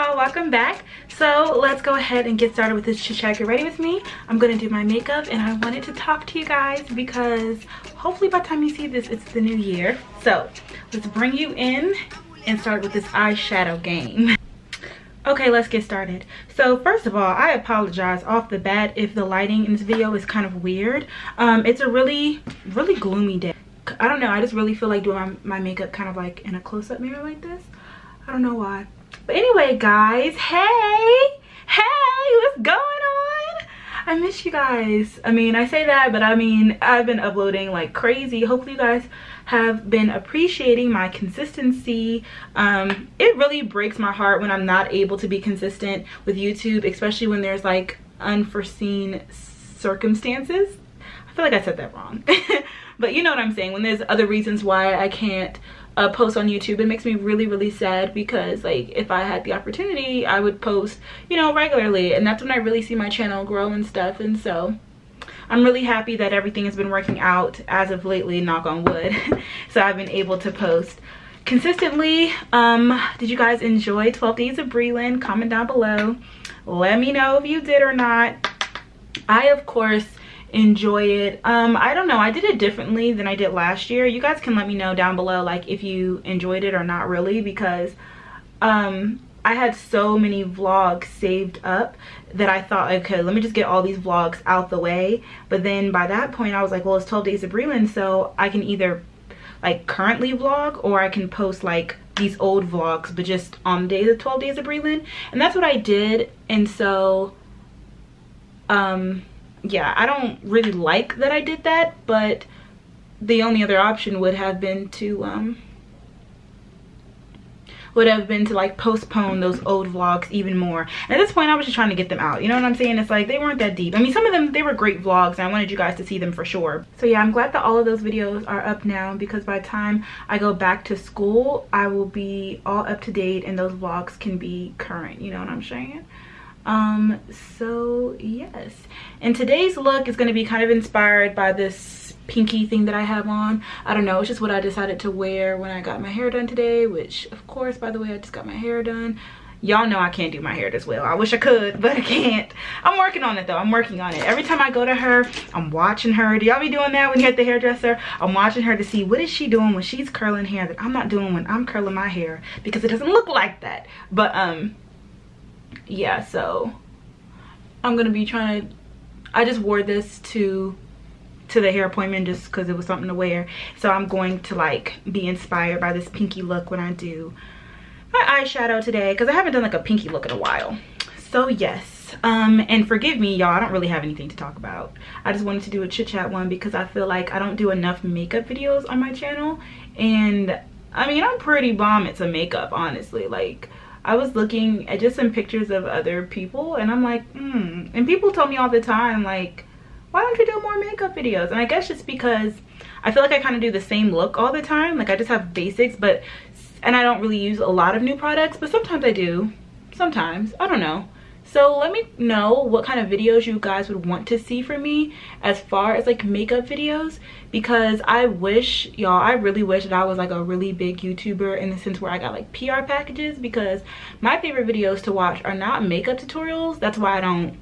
y'all, welcome back. So let's go ahead and get started with this chit chat. Get ready with me. I'm gonna do my makeup and I wanted to talk to you guys because hopefully by the time you see this it's the new year. So let's bring you in and start with this eyeshadow game. Okay, let's get started. So first of all, I apologize off the bat if the lighting in this video is kind of weird. It's a really gloomy day. I don't know, I just really feel like doing my makeup kind of like in a close-up mirror like this. I don't know why. But anyway, guys, hey, what's going on? I miss you guys. I mean, I say that, but I mean, I've been uploading like crazy. Hopefully you guys have been appreciating my consistency. It really breaks my heart when I'm not able to be consistent with YouTube, especially when there's like unforeseen circumstances. I feel like I said that wrong. But you know what I'm saying, when there's other reasons why I can't post on YouTube. It makes me really sad because like if I had the opportunity I would post, you know, regularly, and that's when I really see my channel grow and stuff. And so I'm really happy that everything has been working out as of lately, knock on wood. So I've been able to post consistently. Did you guys enjoy 12 Days of Brelynn? Comment down below, let me know if you did or not. I of course enjoy it. I don't know, I did it differently than I did last year. You guys can let me know down below like if you enjoyed it or not really, because I had so many vlogs saved up that I thought, okay, let me just get all these vlogs out the way. But then by that point I was like, well, it's 12 Days of Brelynn, so I can either like currently vlog or I can post like these old vlogs but just on the days of 12 Days of Brelynn. And that's what I did. And so yeah, I don't really like that I did that, but the only other option would have been to like postpone those old vlogs even more. And at this point I was just trying to get them out, you know what I'm saying? It's like they weren't that deep. I mean, some of them, they were great vlogs and I wanted you guys to see them for sure. So yeah, I'm glad that all of those videos are up now, because by the time I go back to school I will be all up to date and those vlogs can be current, you know what I'm saying? So yes, and today's look is going to be kind of inspired by this pinky thing that I have on. I don't know, it's just what I decided to wear when I got my hair done today, which of course, by the way, I just got my hair done. Y'all know I can't do my hair this well. I wish I could, but I can't. I'm working on it though. I'm working on it. Every time I go to her, I'm watching her. Do y'all be doing that when you're at the hairdresser? I'm watching her to see what is she doing when she's curling hair that I'm not doing when I'm curling my hair, because it doesn't look like that. But yeah, so I'm gonna be trying to, I just wore this to the hair appointment just because it was something to wear. So I'm going to like be inspired by this pinky look when I do my eyeshadow today, because I haven't done like a pinky look in a while. So yes, and forgive me y'all, I don't really have anything to talk about. I just wanted to do a chit chat one because I feel like I don't do enough makeup videos on my channel. And I mean, I'm pretty bomb at some makeup, honestly. Like, I was looking at just some pictures of other people and I'm like, and people tell me all the time like, why don't you do more makeup videos? And I guess just because I feel like I kind of do the same look all the time. Like I just have basics, and I don't really use a lot of new products, but sometimes I do, sometimes, I don't know. So let me know what kind of videos you guys would want to see from me as far as like makeup videos, because I wish, y'all, I really wish that I was like a really big YouTuber in the sense where I got like PR packages, because my favorite videos to watch are not makeup tutorials. That's why I don't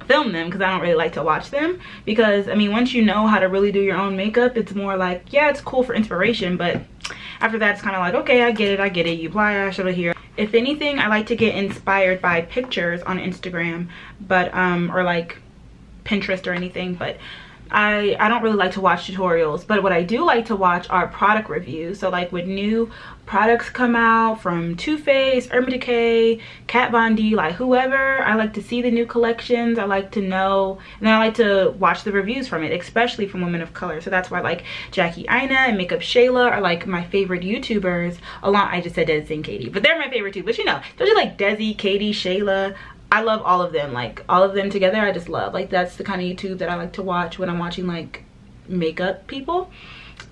film them, because I don't really like to watch them. Because I mean, once you know how to really do your own makeup, it's more like, yeah, it's cool for inspiration, but after that it's kind of like, okay, I get it, you apply eyeshadow here. If anything, I like to get inspired by pictures on Instagram, but or like Pinterest or anything, but I don't really like to watch tutorials. But what I do like to watch are product reviews. So like when new products come out from Too Faced, Urban Decay, Kat Von D, like whoever, I like to see the new collections. I like to know, and then I like to watch the reviews from it, especially from women of color. So that's why like Jackie Aina and Makeup Shayla are like my favorite YouTubers. Along, I just said Desi and Katie, but they're my favorite too. But you know, those are like Desi, Katie, Shayla. I love all of them, like all of them together. I just love, like that's the kind of YouTube that I like to watch when I'm watching like makeup people.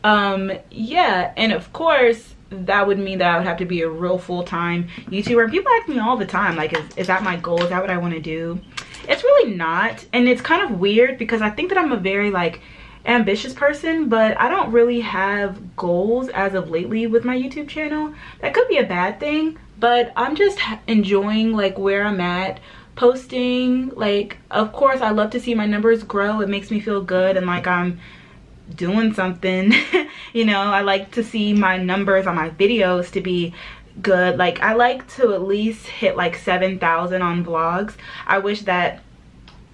Yeah, and of course that would mean that I would have to be a real full-time YouTuber. And people ask me all the time, like, is that my goal? Is that what I want to do? It's really not. And it's kind of weird because I think that I'm a very like ambitious person, but I don't really have goals as of lately with my YouTube channel. That could be a bad thing, but I'm just enjoying like where I'm at posting. Like, of course I love to see my numbers grow. It makes me feel good and like I'm doing something. You know, I like to see my numbers on my videos to be good. Like, I like to at least hit like 7,000 on vlogs. I wish that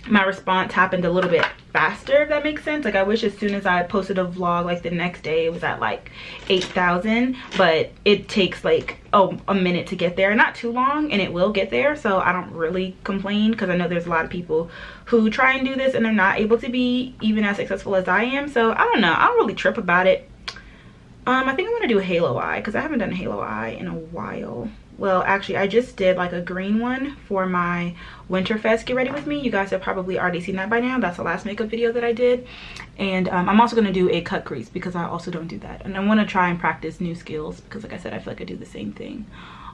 my response happened a little bit faster, if that makes sense. Like, I wish as soon as I posted a vlog, like the next day it was at like 8,000, but it takes like a minute to get there. Not too long, and it will get there, so I don't really complain, because I know there's a lot of people who try and do this and they're not able to be even as successful as I am. So I don't know, I don't really trip about it. I think I'm gonna do a halo eye, because I haven't done a halo eye in a while. Well, actually, I just did like a green one for my Winterfest Get Ready With Me. You guys have probably already seen that by now. That's the last makeup video that I did. And I'm also going to do a cut crease, because I also don't do that. And I want to try and practice new skills, because like I said, I feel like I do the same thing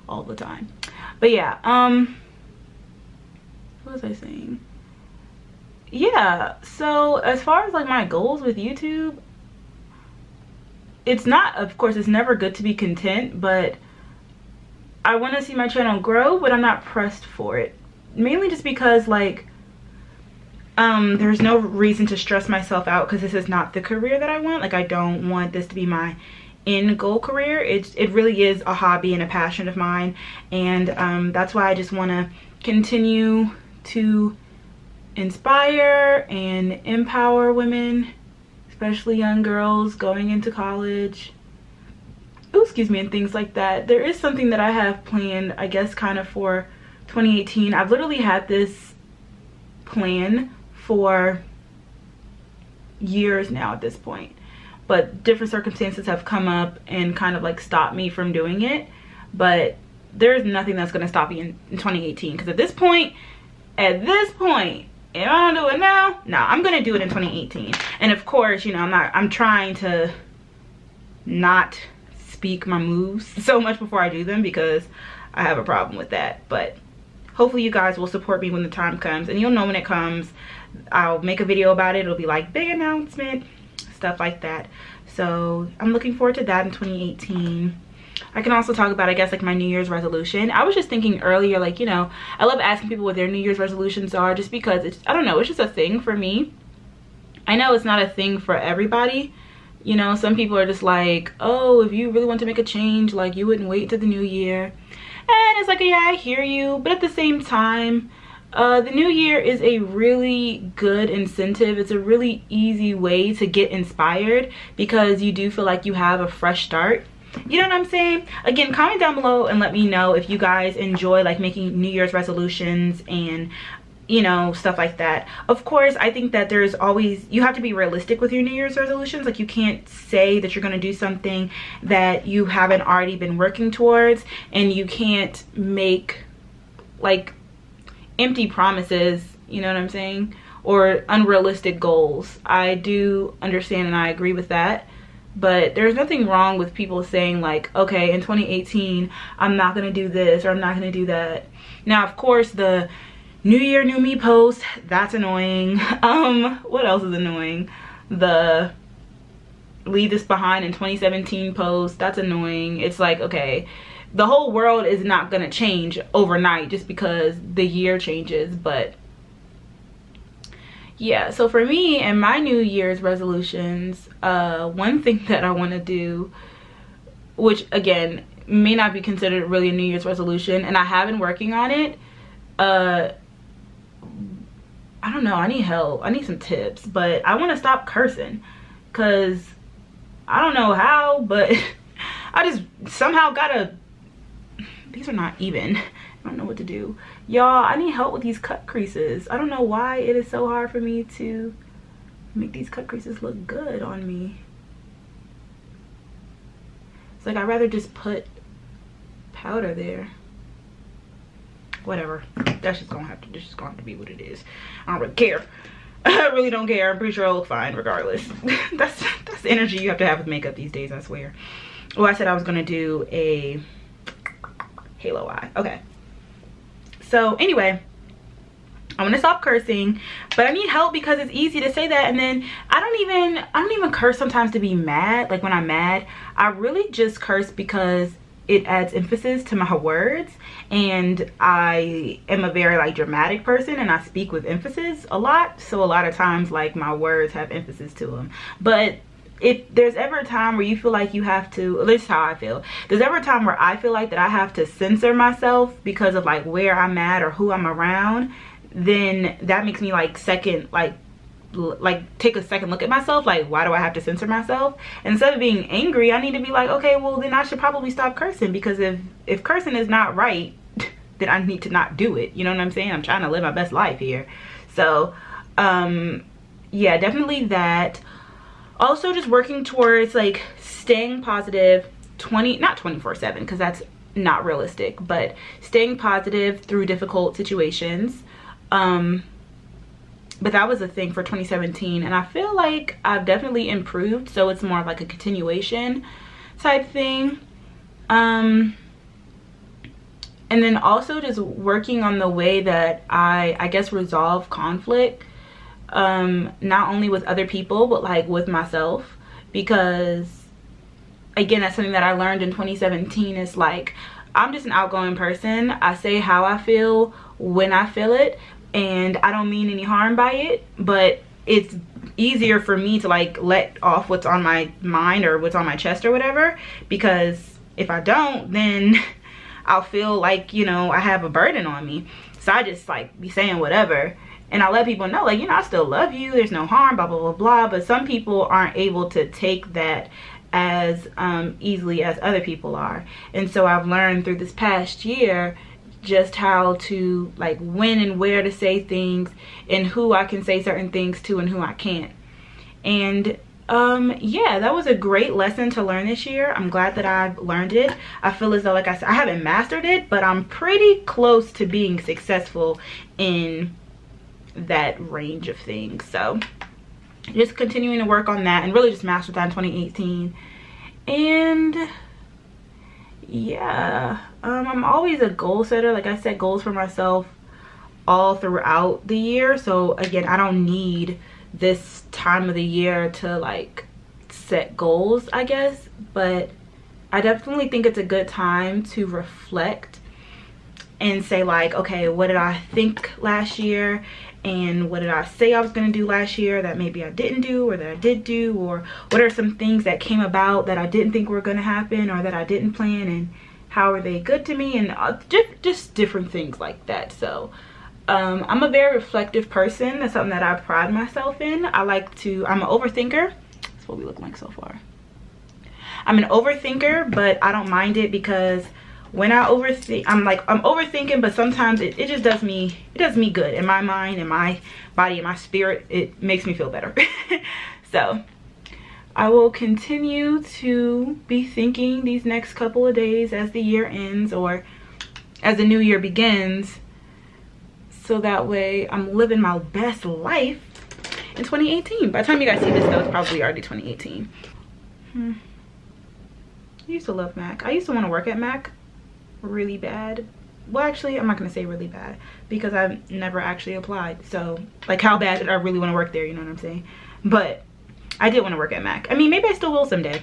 all the time. But yeah, what was I saying? Yeah, so as far as like my goals with YouTube, it's not, of course, it's never good to be content, but I want to see my channel grow, but I'm not pressed for it. Mainly just because like there's no reason to stress myself out, because this is not the career that I want. Like, I don't want this to be my end goal career. It really is a hobby and a passion of mine, and that's why I just want to continue to inspire and empower women, especially young girls going into college. Oh, excuse me, and things like that. There is something that I have planned, I guess, kind of for 2018. I've literally had this plan for years now at this point, but different circumstances have come up and kind of like stopped me from doing it. But there's nothing that's going to stop me in 2018, because at this point, if I don't do it now, no, I'm going to do it in 2018. And of course, you know, I'm trying to not speak my moves so much before I do them, because I have a problem with that. But hopefully you guys will support me when the time comes, and you'll know when it comes. I'll make a video about it. It'll be like big announcement, stuff like that. So I'm looking forward to that in 2018. I can also talk about, I guess, like my New Year's resolution. I was just thinking earlier, like, you know, I love asking people what their New Year's resolutions are, just because it's, I don't know, it's just a thing for me. I know it's not a thing for everybody. You know, some people are just like, oh, if you really want to make a change, like, you wouldn't wait till the new year. And it's like, yeah, I hear you. But at the same time, the new year is a really good incentive. It's a really easy way to get inspired, because you do feel like you have a fresh start. You know what I'm saying? Again, comment down below and let me know if you guys enjoy like making New Year's resolutions and, you know, stuff like that. Of course, I think that there's always, you have to be realistic with your New Year's resolutions. Like, you can't say that you're going to do something that you haven't already been working towards, and you can't make like empty promises, you know what I'm saying, or unrealistic goals. I do understand and I agree with that, but there's nothing wrong with people saying like, okay, in 2018 I'm not going to do this, or I'm not going to do that. Now, of course, the New Year, New Me post, that's annoying. What else is annoying? The leave this behind in 2017 post, that's annoying. It's like, okay, the whole world is not gonna change overnight just because the year changes. But yeah, so for me and my New Year's resolutions, one thing that I want to do, which again may not be considered really a New Year's resolution, and I have been working on it, I don't know, I need help, I need some tips, but I want to stop cursing, because I don't know how, but I just somehow gotta, these are not even, I don't know what to do. Y'all, I need help with these cut creases. I don't know why it is so hard for me to make these cut creases look good on me. It's like, I'd rather just put powder there. Whatever, that's just gonna have to be what it is. I don't really care. I really don't care. I'm pretty sure I'll look fine regardless. that's the energy you have to have with makeup these days, I swear. Oh, I said I was gonna do a halo eye. Okay, so anyway, I want to stop cursing, but I need help because it's easy to say that, and then I don't even curse sometimes to be mad. Like when I'm mad, I really just curse because it adds emphasis to my words, and I am a very like dramatic person, and I speak with emphasis a lot, so a lot of times like my words have emphasis to them. But if there's ever a time where you feel like you have to, at least how I feel, there's ever a time where I feel like that I have to censor myself because of like where I'm at or who I'm around, then that makes me like take a second look at myself. Like, why do I have to censor myself? And instead of being angry, I need to be like, okay, well then I should probably stop cursing, because if cursing is not right, then I need to not do it. You know what I'm saying? I'm trying to live my best life here. So yeah, definitely that. Also just working towards like staying positive not 24/7, because that's not realistic, but staying positive through difficult situations. But that was a thing for 2017, and I feel like I've definitely improved, so it's more of like a continuation type thing. And then also just working on the way that I guess resolve conflict, not only with other people but like with myself, because again, that's something that I learned in 2017. Is like, I'm just an outgoing person. I say how I feel when I feel it, and I don't mean any harm by it, but it's easier for me to like let off what's on my mind or what's on my chest or whatever, because if I don't, then I'll feel like, you know, I have a burden on me. So I just like be saying whatever, and I let people know, like, you know, I still love you, there's no harm, blah blah blah blah. But some people aren't able to take that as easily as other people are, and so I've learned through this past year just how to like when and where to say things, and who I can say certain things to and who I can't. And yeah, that was a great lesson to learn this year. I'm glad that I've learned it. I feel as though, like I said, I haven't mastered it, but I'm pretty close to being successful in that range of things. So just continuing to work on that and really just master that in 2018. And yeah, I'm always a goal setter. Like I set goals for myself all throughout the year, so again, I don't need this time of the year to like set goals, I guess. But I definitely think it's a good time to reflect and say like, okay, what did I think last year, and what did I say I was going to do last year that maybe I didn't do, or that I did do, or what are some things that came about that I didn't think were going to happen or that I didn't plan, and how are they good to me, and just different things like that. So I'm a very reflective person. That's something that I pride myself in. I'm an overthinker. That's what we look like so far. I'm an overthinker, but I don't mind it, because when I overthink, I'm overthinking, but sometimes it just does me good in my mind, in my body, in my spirit. It makes me feel better. So I will continue to be thinking these next couple of days as the year ends, or as the new year begins, so that way I'm living my best life in 2018. By the time you guys see this though, it's probably already 2018. I used to love Mac. I used to want to work at Mac really bad. Well, actually, I'm not gonna say really bad, because I've never actually applied. So like, how bad did I really want to work there? You know what I'm saying? But I did want to work at Mac. I mean, maybe I still will someday,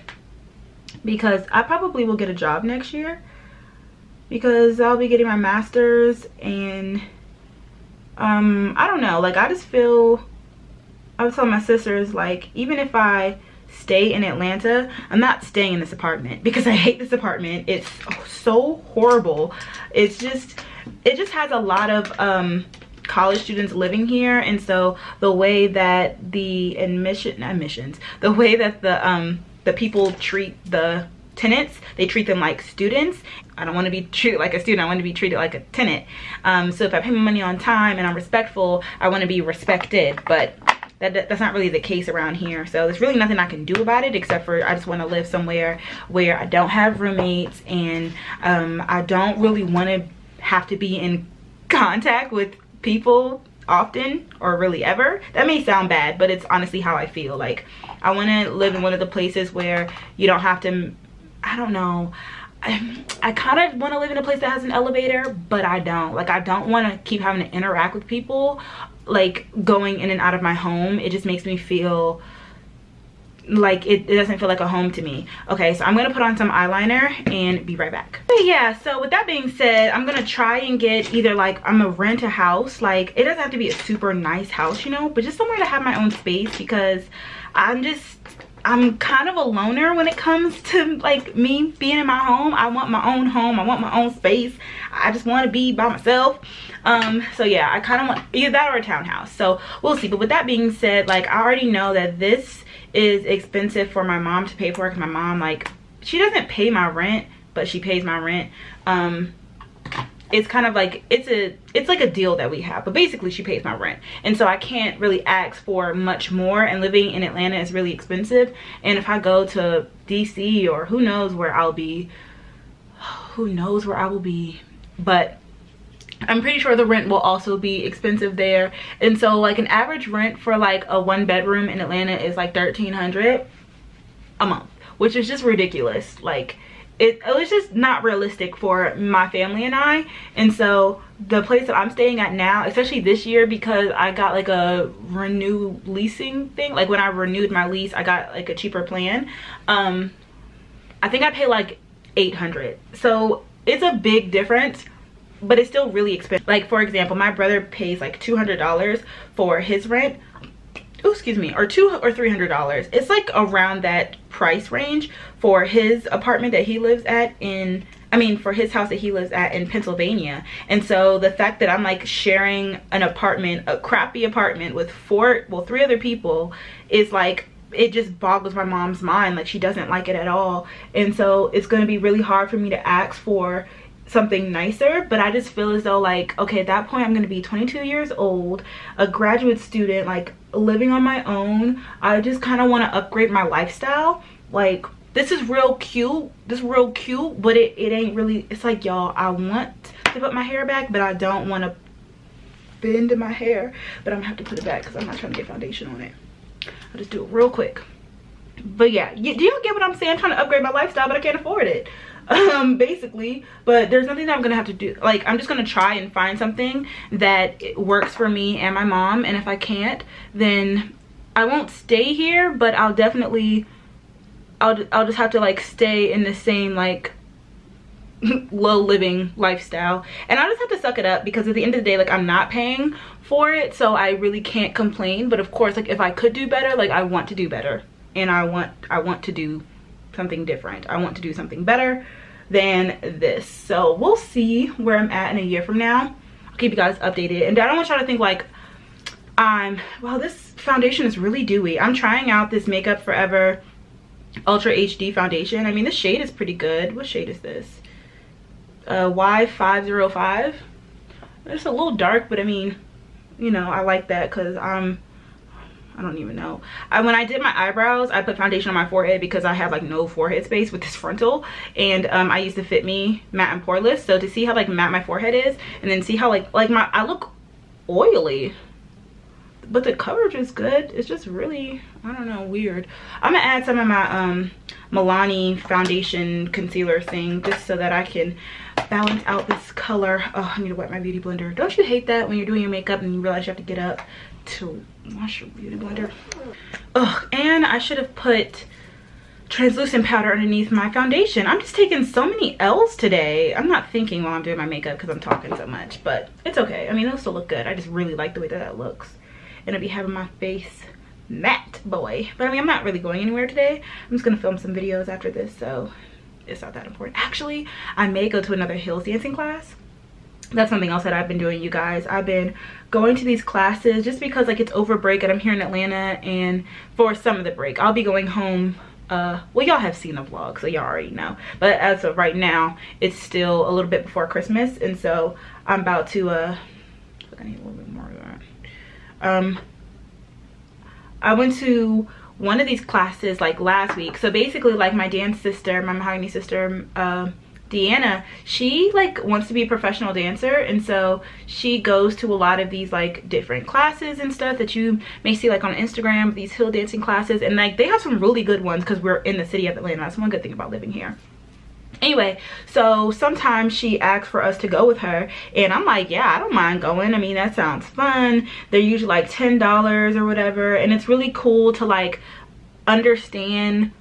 because I probably will get a job next year, because I'll be getting my master's. And I don't know, like I just feel, I was telling my sisters, like, even if I stay in Atlanta, I'm not staying in this apartment, because I hate this apartment. It's so horrible. It just has a lot of college students living here, and so the way that the the way that the people treat the tenants, they treat them like students. I don't want to be treated like a student. I want to be treated like a tenant. So if I pay my money on time and I'm respectful, I want to be respected. But that's not really the case around here. So there's really nothing I can do about it, except for I just want to live somewhere where I don't have roommates, and I don't really want to have to be in contact with people often, or really ever. That may sound bad, but it's honestly how I feel. Like, I want to live in one of the places where you don't have to, I don't know, I kind of want to live in a place that has an elevator, but I don't. Like, I don't want to keep having to interact with people, like going in and out of my home. It just makes me feel like it doesn't feel like a home to me. Okay, so I'm gonna put on some eyeliner and be right back. But yeah, so with that being said, I'm gonna try and get either, like, I'm gonna rent a house. Like, it doesn't have to be a super nice house, you know, but just somewhere to have my own space, because I'm kind of a loner when it comes to, like, me being in my home. I want my own home. I want my own space. I just want to be by myself. So yeah, I kind of want either that or a townhouse. So we'll see. But with that being said, like, I already know that this is expensive for my mom to pay for, because my mom, like, she doesn't pay my rent, but she pays my rent. It's kind of like, it's like a deal that we have, but basically she pays my rent, and so I can't really ask for much more, and living in Atlanta is really expensive. And if I go to DC, or who knows where I'll be, but I'm pretty sure the rent will also be expensive there. And so, like, an average rent for, like, a 1-bedroom in Atlanta is like $1,300 a month, which is just ridiculous. Like, it was just not realistic for my family and I. And so the place that I'm staying at now, especially this year, because I got like a renew leasing thing, like when I renewed my lease, I got like a cheaper plan. I think I pay like $800. So it's a big difference, but it's still really expensive. Like, for example, my brother pays like $200 for his rent. Oh, excuse me, or $200 or $300. It's like around that price range for his apartment that he lives at in, for his house that he lives at in Pennsylvania. And so the fact that I'm like sharing an apartment, a crappy apartment with 3 other people, is like, it just boggles my mom's mind. Like, she doesn't like it at all. And so it's going to be really hard for me to ask for something nicer. But I just feel as though, like, okay, at that point I'm going to be 22 years old, a graduate student, like, living on my own. I just kind of want to upgrade my lifestyle. Like, this is real cute, but it ain't really. It's like, y'all, I want to put my hair back, but I don't want to bend my hair, but I'm gonna have to put it back because I'm not trying to get foundation on it. I'll just do it real quick. But yeah, do y'all get what I'm saying? I'm trying to upgrade my lifestyle, but I can't afford it, basically. But there's nothing that I'm gonna have to do. Like, I'm just gonna try and find something that works for me and my mom, and if I can't, then I won't stay here, but I'll definitely, I'll just have to, like, stay in the same, like, low living lifestyle. And I just have to suck it up, because at the end of the day, like, I'm not paying for it, so I really can't complain. But of course, like, if I could do better, like, I want to do better, and I want to do something different. I want to do something better than this. So we'll see where I'm at in a year from now. I'll keep you guys updated. And I don't want y'all to think like wow, this foundation is really dewy. I'm trying out this Makeup Forever Ultra HD foundation. I mean, this shade is pretty good. What shade is this? Y505. It's a little dark, but I mean, you know, I like that because I don't even know. When I did my eyebrows, I put foundation on my forehead because I have like no forehead space with this frontal, and I used the Fit Me matte and poreless. So to see how like matte my forehead is, and then see how like I look oily, but the coverage is good. It's just really, I don't know, weird. I'm gonna add some of my Milani foundation concealer thing just so that I can balance out this color. Oh, I need to wet my beauty blender. Don't you hate that when you're doing your makeup and you realize you have to get up to wash your beauty blender? Ugh, and I should have put translucent powder underneath my foundation. I'm just taking so many L's today. I'm not thinking while I'm doing my makeup because I'm talking so much, but it's okay. I mean, it'll still look good. I just really like the way that that looks. And I'll be having my face matte, boy. But I mean, I'm not really going anywhere today. I'm just gonna film some videos after this, so it's not that important. Actually, I may go to another heels dancing class. That's something else that I've been doing, you guys. I've been going to these classes just because like it's over break and I'm here in Atlanta, and for some of the break I'll be going home. Well, y'all have seen the vlog, so y'all already know, but as of right now it's still a little bit before Christmas, and so I'm about to I need a little bit more of that. I went to one of these classes like last week. So basically, like, my dance sister, my mahogany sister, Deanna, she like wants to be a professional dancer, and so she goes to a lot of these like different classes and stuff that you may see like on Instagram, these hill dancing classes, and like they have some really good ones because we're in the city of Atlanta. That's one good thing about living here. Anyway, so sometimes she asks for us to go with her, and I'm like, yeah, I don't mind going. I mean, that sounds fun. They're usually like $10 or whatever, and it's really cool to like understand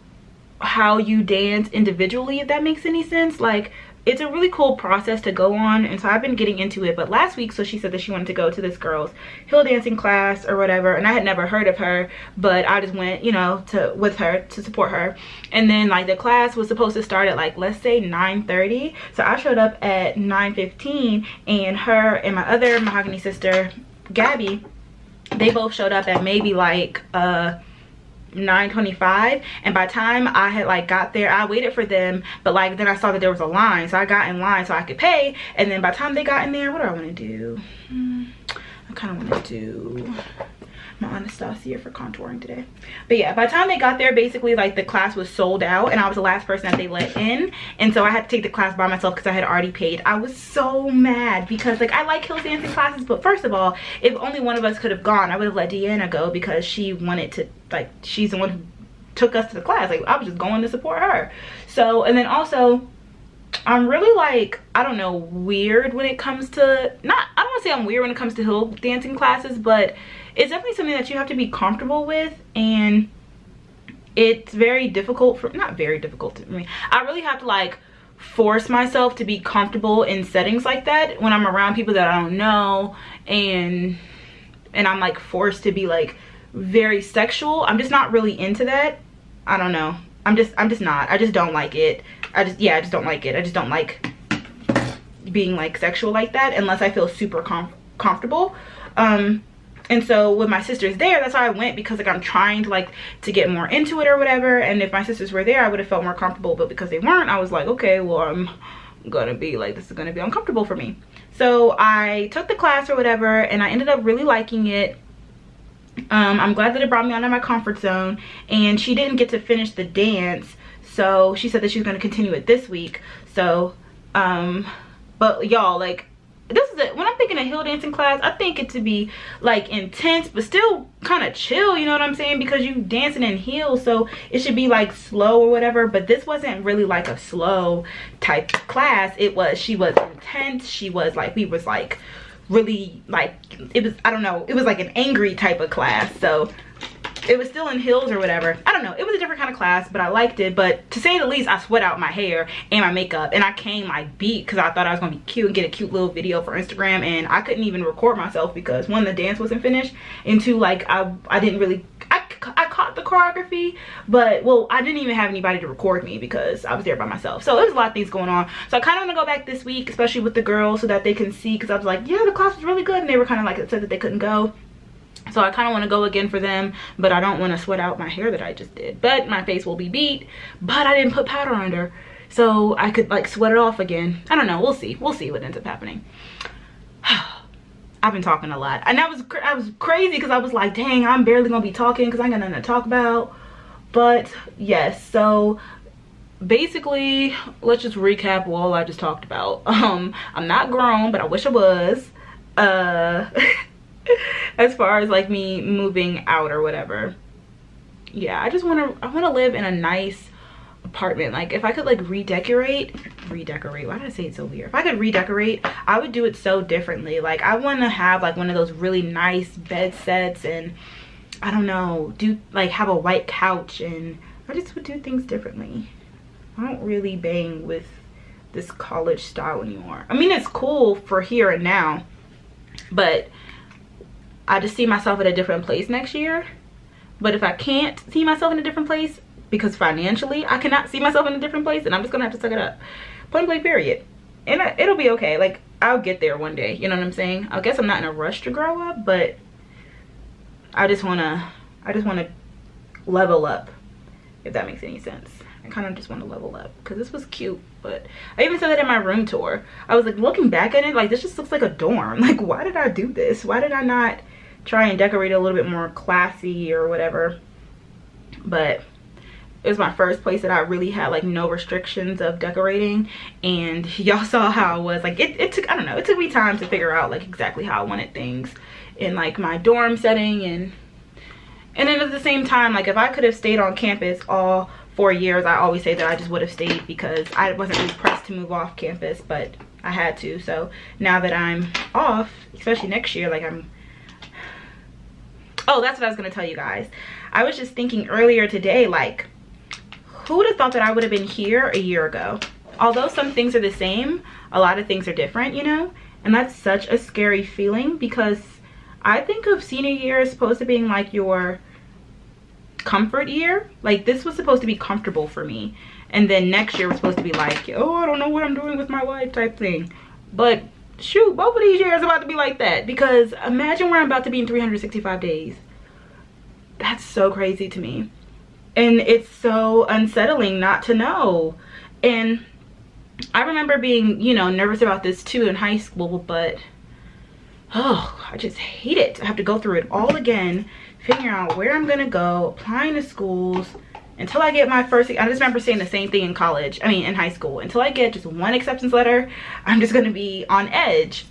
how you dance individually, if that makes any sense. Like, it's a really cool process to go on, and so I've been getting into it. But last week, so she said that she wanted to go to this girl's hill dancing class or whatever, and I had never heard of her, but I just went, you know, with her to support her. And then like the class was supposed to start at like, let's say 9:30, so I showed up at 9:15, and her and my other mahogany sister Gabby, they both showed up at maybe like 9:25, and by the time I had like got there, I waited for them, but like then I saw that there was a line, so I got in line so I could pay. And then by the time they got in there, what do I want to do? I kind of want to do my Anastasia for contouring today. But yeah, by the time they got there, basically like the class was sold out, and I was the last person that they let in, and so I had to take the class by myself because I had already paid. I was so mad because like I like hill dancing classes, but first of all, if only one of us could have gone, I would have let Deanna go because she wanted to, like, she's the one who took us to the class. Like, I was just going to support her. So, and then also I'm really like, I don't know, weird when it comes to, I don't want to say I'm weird when it comes to hill dancing classes, but it's definitely something that you have to be comfortable with, and it's very difficult for, not very difficult to me. I really have to like force myself to be comfortable in settings like that when I'm around people that I don't know, and I'm like forced to be like very sexual. I'm just not really into that. I don't know. I'm just not. I just don't like it. I just don't like it. I just don't like being like sexual like that unless I feel super comfortable. And so with my sisters there, that's why I went, because like I'm trying to like to get more into it or whatever. And if my sisters were there, I would have felt more comfortable, but because they weren't, I was like, okay, well, I'm gonna be like, this is gonna be uncomfortable for me. So I took the class or whatever, and I ended up really liking it. I'm glad that it brought me out of my comfort zone, and she didn't get to finish the dance, so she said that she's going to continue it this week. So but y'all, like, this is it. When I'm thinking a hill dancing class, I think it to be like intense but still kind of chill, you know what I'm saying, because you dancing in heels, so it should be like slow or whatever. But this wasn't really like a slow type class. She was intense. She was like, we was like really like, it was, I don't know, it was like an angry type of class. So it was still in heels or whatever. I don't know, it was a different kind of class, but I liked it. But to say the least, I sweat out my hair and my makeup, and I came like beat because I thought I was gonna be cute and get a cute little video for Instagram, and I couldn't even record myself because one, the dance wasn't finished, and two, like I didn't really, I caught the choreography, but well, I didn't even have anybody to record me because I was there by myself. So there's a lot of things going on. So I kind of want to go back this week, especially with the girls, so that they can see, because I was like, yeah, the class was really good, and they were kind of like upset that they couldn't go. So I kind of want to go again for them, but I don't want to sweat out my hair that I just did. But my face will be beat, but I didn't put powder under, so I could like sweat it off again. I don't know, we'll see what ends up happening. I've been talking a lot, and I was crazy because I was like, dang, I'm barely gonna be talking because I ain't got nothing to talk about. But yes, so basically let's just recap all I just talked about. I'm not grown, but I wish I was. As far as like me moving out or whatever, yeah, I want to live in a nice apartment. Like if I could like redecorate, why did I say it so weird? If I could redecorate, I would do it so differently. Like I want to have like one of those really nice bed sets, and I don't know, do like have a white couch, and I just would do things differently. I don't really bang with this college style anymore. I mean, it's cool for here and now, but I just see myself at a different place next year. But if I can't see myself in a different place, because financially I cannot see myself in a different place, and I'm just gonna have to suck it up, point blank period. And it'll be okay. Like I'll get there one day, you know what I'm saying? I guess I'm not in a rush to grow up, but I just wanna level up, if that makes any sense. I kind of just want to level up because this was cute. But I even said that in my room tour. I was like looking back at it, like this just looks like a dorm. Like why did I do this? Why did I not try and decorate it a little bit more classy or whatever? But it was my first place that I really had like no restrictions of decorating, and y'all saw how I was like, it took, I don't know, it took me time to figure out like exactly how I wanted things in like my dorm setting. And then at the same time, like if I could have stayed on campus all 4 years, I always say that I just would have stayed because I wasn't really pressed to move off campus, but I had to. So now that I'm off, especially next year, like oh, that's what I was gonna tell you guys. I was just thinking earlier today, like, who would have thought that I would have been here a year ago? Although some things are the same, a lot of things are different, you know? And that's such a scary feeling, because I think of senior year as supposed to being like your comfort year. Like, this was supposed to be comfortable for me, and then next year was supposed to be like, oh, I don't know what I'm doing with my life type thing. But shoot, both of these years are about to be like that, because imagine where I'm about to be in 365 days. That's so crazy to me, and it's so unsettling not to know. And I remember being, you know, nervous about this too in high school, but oh, I just hate it. I have to go through it all again, figuring out where I'm gonna go, applying to schools, until I get my first. I just remember saying the same thing in college, I mean in high school, until I get just one acceptance letter, I'm just gonna be on edge.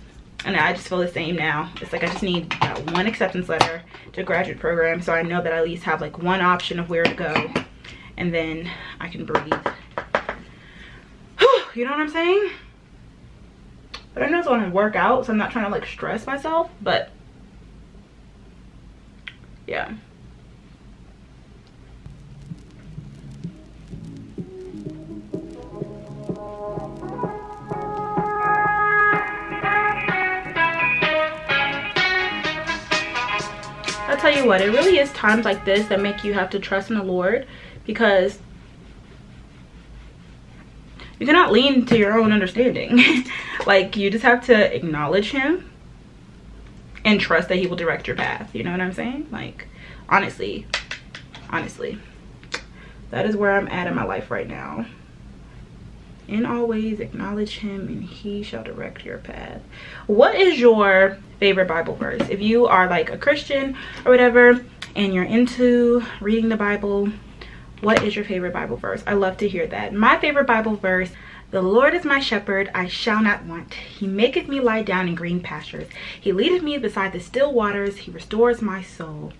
And I just feel the same now. It's like I just need that one acceptance letter to a graduate program, so I know that I at least have like one option of where to go, and then I can breathe. You know what I'm saying? But I know it's gonna work out, so I'm not trying to like stress myself, but yeah. I'll tell you what, it really is times like this that make you have to trust in the Lord, because you cannot lean to your own understanding. Like, you just have to acknowledge him and trust that he will direct your path. You know what I'm saying? Like, honestly, that is where I'm at in my life right now. And always acknowledge him and he shall direct your path. What is your favorite Bible verse? If you are like a Christian or whatever and you're into reading the Bible, what is your favorite Bible verse? I love to hear that. My favorite Bible verse: the Lord is my shepherd, I shall not want. He maketh me lie down in green pastures. He leadeth me beside the still waters. He restores my soul.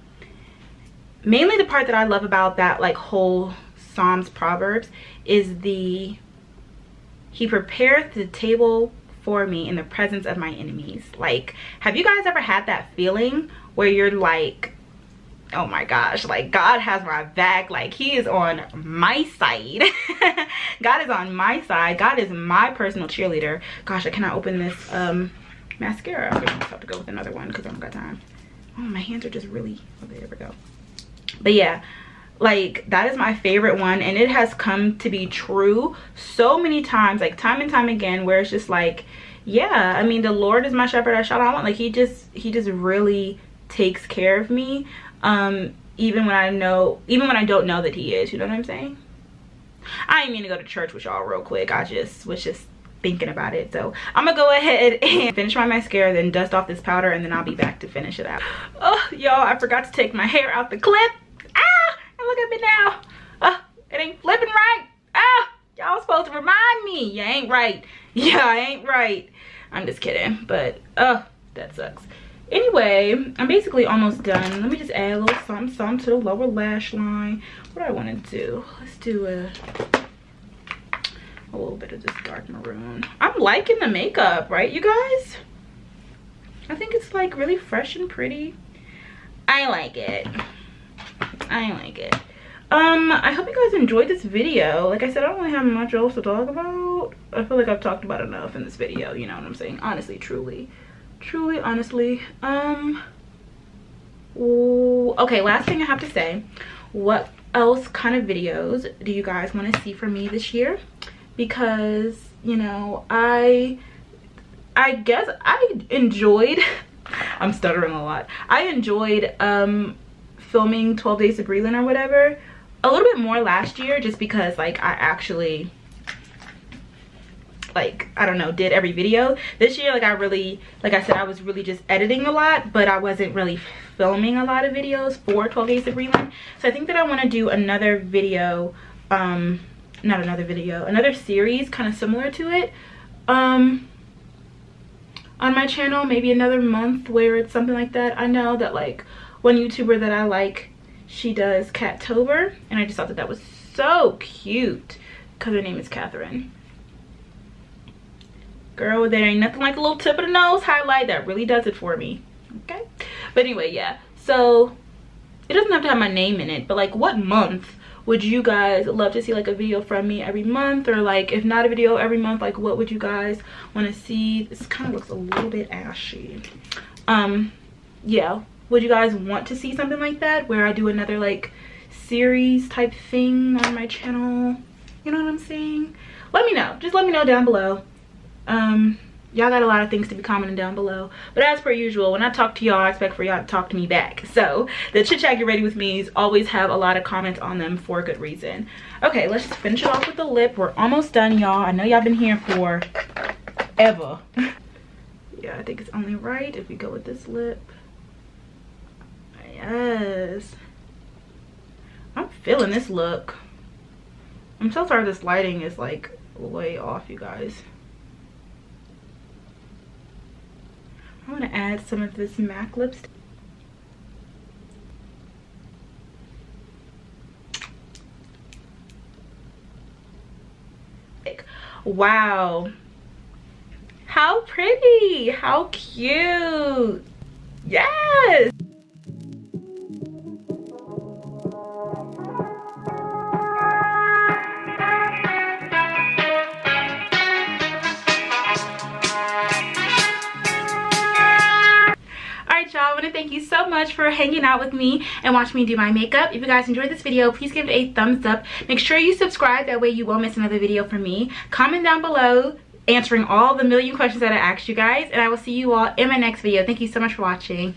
Mainly the part that I love about that like whole Psalms Proverbs is he prepareth the table for me in the presence of my enemies. Like, have you guys ever had that feeling where you're like, oh my gosh, like God has my back, like he is on my side. God is on my side. God is my personal cheerleader. Gosh, I cannot open this mascara. I'm gonna have to go with another one because I don't got time. Oh, my hands are just really, okay, there we go. But yeah, like that is my favorite one, and it has come to be true so many times, like time and time again, where it's just like, yeah, I mean, the Lord is my shepherd, I shall not want. Like he just really takes care of me, even when I don't know that he is. You know what I'm saying? I didn't mean to go to church with y'all real quick. I just was thinking about it. So I'm gonna go ahead and finish my mascara, then dust off this powder, and then I'll be back to finish it out. Oh, y'all, I forgot to take my hair out the clip. Look at me now. It ain't flipping right. Y'all supposed to remind me. You ain't right. Yeah, I ain't right. I'm just kidding, but that sucks. Anyway, I'm basically almost done. Let me just add a little something to the lower lash line. What do I want to do? Let's do a little bit of this dark maroon. I'm liking the makeup, right, you guys? I think it's like really fresh and pretty. I like it. I hope you guys enjoyed this video. Like I said, I don't really have much else to talk about. I feel like I've talked about enough in this video, you know what I'm saying? Honestly, truly, honestly. Okay, last thing I have to say, what else kind of videos do you guys want to see from me this year? Because, you know, I guess I enjoyed I'm stuttering a lot. I enjoyed filming 12 Days of Brelynn or whatever a little bit more last year, just because like I actually, like, I don't know, did every video. This year, like I really, like I said, I was really just editing a lot, but I wasn't really filming a lot of videos for 12 Days of Brelynn. So I think that I want to do another video, another series kind of similar to it on my channel, maybe another month, where it's something like that. I know that like one YouTuber that I like, she does Cattober, and I just thought that that was so cute because her name is Catherine. Girl, there ain't nothing like a little tip of the nose highlight that really does it for me. Okay, but anyway, yeah, so it doesn't have to have my name in it, but like, what month would you guys love to see like a video from me every month? Or like, if not a video every month, like what would you guys want to see? This kind of looks a little bit ashy. Yeah, would you guys want to see something like that where I do another like series type thing on my channel? You know what I'm saying? Let me know. Just let me know down below. Y'all got a lot of things to be commenting down below, but as per usual, when I talk to y'all, I expect for y'all to talk to me back. So the chit chat get ready with me's always have a lot of comments on them for a good reason. Okay, let's just finish it off with the lip. We're almost done, y'all. I know y'all been here for ever. Yeah, I think it's only right if we go with this lip. Yes, I'm feeling this look. I'm so sorry this lighting is like way off, you guys. I'm gonna add some of this MAC lipstick. Wow, how pretty, how cute. Yes. I want to thank you so much for hanging out with me and watching me do my makeup. If you guys enjoyed this video, please give it a thumbs up. Make sure you subscribe, that way you won't miss another video from me. Comment down below answering all the million questions that I asked you guys, and I will see you all in my next video. Thank you so much for watching.